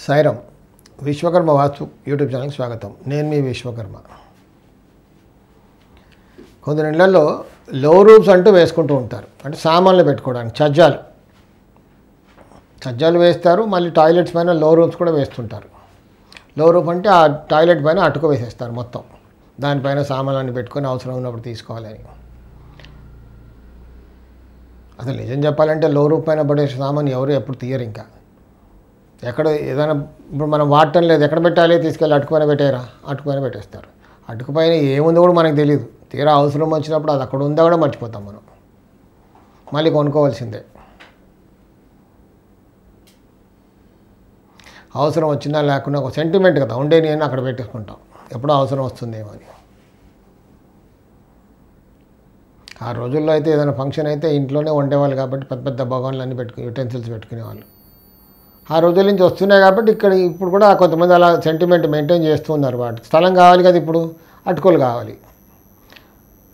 సాయిరామ్. విశ్వకర్మ వాస్తు YouTube ఛానల్కి స్వాగతం. నేను మీ విశ్వకర్మ. కొందరు ఇళ్లలో లో రూమ్స్ అంటూ వేసుకుంటూ ఉంటారు. అంటే సామాన్లు పెట్టుకోవడానికి చజ్జాలు వేస్తారు. మళ్ళీ టాయిలెట్స్ పైన లో రూమ్స్ కూడా వేస్తుంటారు. లో రూమ్ అంటే ఆ టాయిలెట్ పైన అటుకు వేసేస్తారు మొత్తం. దానిపైన సామాన్లన్నీ పెట్టుకొని అవసరం ఉన్నప్పుడు తీసుకోవాలని. అసలు నిజం చెప్పాలంటే లో రూమ్ పైన పడే సామాన్ ఎవరు ఎప్పుడు తీయరు. ఇంకా ఎక్కడ ఏదైనా ఇప్పుడు మనం వాడటం లేదు, ఎక్కడ పెట్టాలి, తీసుకెళ్ళి అటుకు పైన పెట్టారా, అటుకు పైన పెట్టేస్తారు. అటుకు పైన ఏముందో కూడా మనకు తెలియదు. తీరా అవసరం వచ్చినప్పుడు అది అక్కడ ఉందా కూడా మర్చిపోతాం మనం. మళ్ళీ కొనుక్కోవాల్సిందే. అవసరం వచ్చినా లేకుండా ఒక సెంటిమెంట్ కదా, ఉండే నేను అక్కడ పెట్టేసుకుంటాం, ఎప్పుడో అవసరం వస్తుందేమో అని. ఆ రోజుల్లో అయితే ఏదైనా ఫంక్షన్ అయితే ఇంట్లోనే వండేవాళ్ళు కాబట్టి పెద్ద పెద్ద భగవాన్లు అన్నీ పెట్టుకుని యుటెన్సిల్స్ పెట్టుకునేవాళ్ళు. ఆ రోజుల నుంచి వస్తున్నాయి కాబట్టి ఇప్పుడు కూడా కొంతమంది అలా సెంటిమెంట్ మెయింటైన్ చేస్తూ ఉన్నారు. వాటికి స్థలం కావాలి కదా, ఇప్పుడు అటుకులు కావాలి.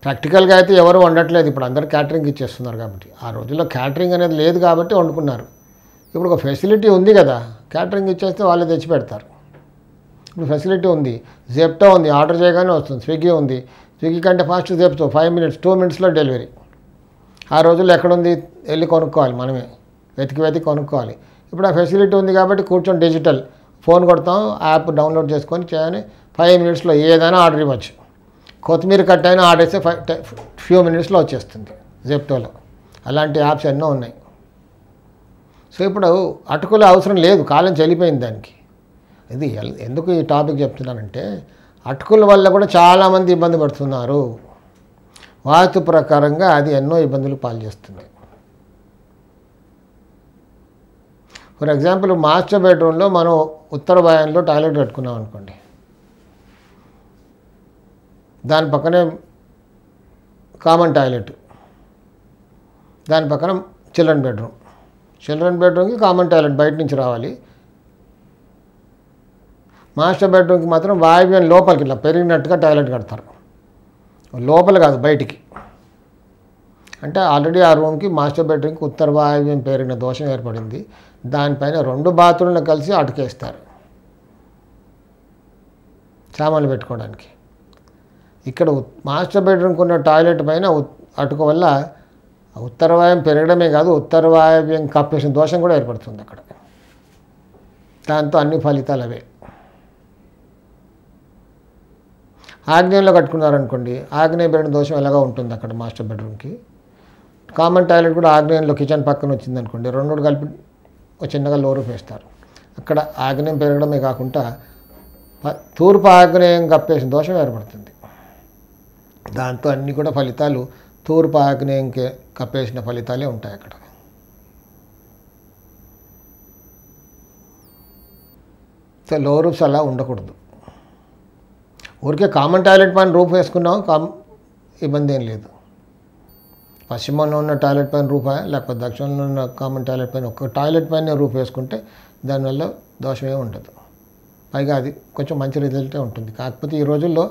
ప్రాక్టికల్గా అయితే ఎవరు వండట్లేదు, ఇప్పుడు అందరు క్యాటరింగ్ ఇచ్చేస్తున్నారు కాబట్టి. ఆ రోజుల్లో క్యాటరింగ్ అనేది లేదు కాబట్టి వండుకున్నారు. ఇప్పుడు ఒక ఫెసిలిటీ ఉంది కదా, క్యాటరింగ్ ఇచ్చేస్తే వాళ్ళే తెచ్చి పెడతారు. ఇప్పుడు ఫెసిలిటీ ఉంది, జెప్టో ఉంది, ఆర్డర్ చేయగానే వస్తుంది. స్విగ్గీ ఉంది, స్విగ్గీ కంటే ఫాస్ట్ జెప్టో 5 minutes 2 minutesలో డెలివరీ. ఆ రోజుల్లో ఎక్కడుంది, వెళ్ళి కొనుక్కోవాలి, మనమే వెతికి కొనుక్కోవాలి. ఇప్పుడు ఆ ఫెసిలిటీ ఉంది కాబట్టి కూర్చొని డిజిటల్ ఫోన్ కొడతాం, యాప్ డౌన్లోడ్ చేసుకొని చేయని 5 minutesలో ఏదైనా ఆర్డర్ ఇవ్వచ్చు. కొత్తిమీర కట్ అయినా ఆర్డర్ ఇస్తే ఫ్యూ మినిట్స్లో వచ్చేస్తుంది జెప్టోలో. అలాంటి యాప్స్ ఎన్నో ఉన్నాయి. సో ఇప్పుడు అటుకుల అవసరం లేదు, కాలం చెల్లిపోయింది దానికి. ఇది ఎందుకు ఈ టాపిక్ చెప్తున్నానంటే, అటుకుల వల్ల కూడా చాలామంది ఇబ్బంది పడుతున్నారు. వాస్తు ప్రకారంగా అది ఎన్నో ఇబ్బందులు పాల్చేస్తుంది. ఫర్ ఎగ్జాంపుల్, మాస్టర్ బెడ్రూమ్లో మనం ఉత్తర భాగంలో టాయిలెట్ కట్టుకున్నాం అనుకోండి, దాని పక్కనే కామన్ టాయిలెట్, దాని పక్కన చిల్డ్రన్ బెడ్రూమ్కి కామన్ టాయిలెట్ బయట నుంచి రావాలి. మాస్టర్ బెడ్రూమ్కి మాత్రం వాయువ్యం లోపలికి ఇట్లా పెరిగినట్టుగా టాయిలెట్ కడతారు, లోపల కాదు బయటికి. అంటే ఆల్రెడీ ఆ రూమ్కి మాస్టర్ బెడ్రూమ్కి ఉత్తర వాయువ్యం పెరిగిన దోషం ఏర్పడింది. దానిపైన 2 బాత్రూమ్లు కలిసి అటుకేస్తారు సామాన్లు పెట్టుకోవడానికి. ఇక్కడ మాస్టర్ బెడ్రూమ్కి ఉన్న టాయిలెట్ పైన అటుక వల్ల ఉత్తర వాయువ్యం పెరగడమే కాదు, ఉత్తర వాయువ్యం కప్పేసిన దోషం కూడా ఏర్పడుతుంది అక్కడ. దాంతో అన్ని ఫలితాలు అవే. ఆగ్నేయంలో కట్టుకున్నారనుకోండి, ఆగ్నేయ పెరిగిన దోషం ఎలాగా ఉంటుంది అక్కడ మాస్టర్ బెడ్రూమ్కి. కామన్ టాయిలెట్ కూడా ఆగ్నేయంలో కిచెన్ పక్కన వచ్చిందనుకోండి, 2 కలిపి ఒక చిన్నగా లో రూఫ్ వేస్తారు. అక్కడ ఆగ్నేయం పెరగడమే కాకుండా తూర్పు ఆగ్నేయం కప్పేసిన దోషం ఏర్పడుతుంది. దాంతో అన్నీ కూడా ఫలితాలు తూర్పు ఆగ్నేయంకి కప్పేసిన ఫలితాలే ఉంటాయి అక్కడ. సో లో రూఫ్స్ అలా ఉండకూడదు. ఊరికే కామన్ టాయిలెట్ పైన రూఫ్ వేసుకున్నాం, ఇబ్బంది ఏం లేదు. పశ్చిమంలో ఉన్న టాయిలెట్ పైన రూఫ్, లేకపోతే దక్షిణంలో ఉన్న కామన్ టాయిలెట్ పైన ఒక టాయిలెట్ పైన రూఫ్ వేసుకుంటే దానివల్ల దోషమే ఉండదు. పైగా అది కొంచెం మంచి రిజల్టే ఉంటుంది. కాకపోతే ఈ రోజుల్లో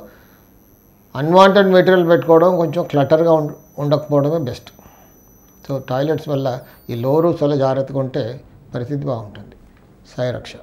అన్వాంటెడ్ మెటీరియల్ పెట్టుకోవడం, కొంచెం క్లటర్గా ఉండకపోవడమే బెస్ట్. సో టాయిలెట్స్ వల్ల ఈ లో రూఫ్స్ వల్ల జాగ్రత్తగా ఉంటే పరిస్థితి బాగుంటుంది. సాయి రక్ష.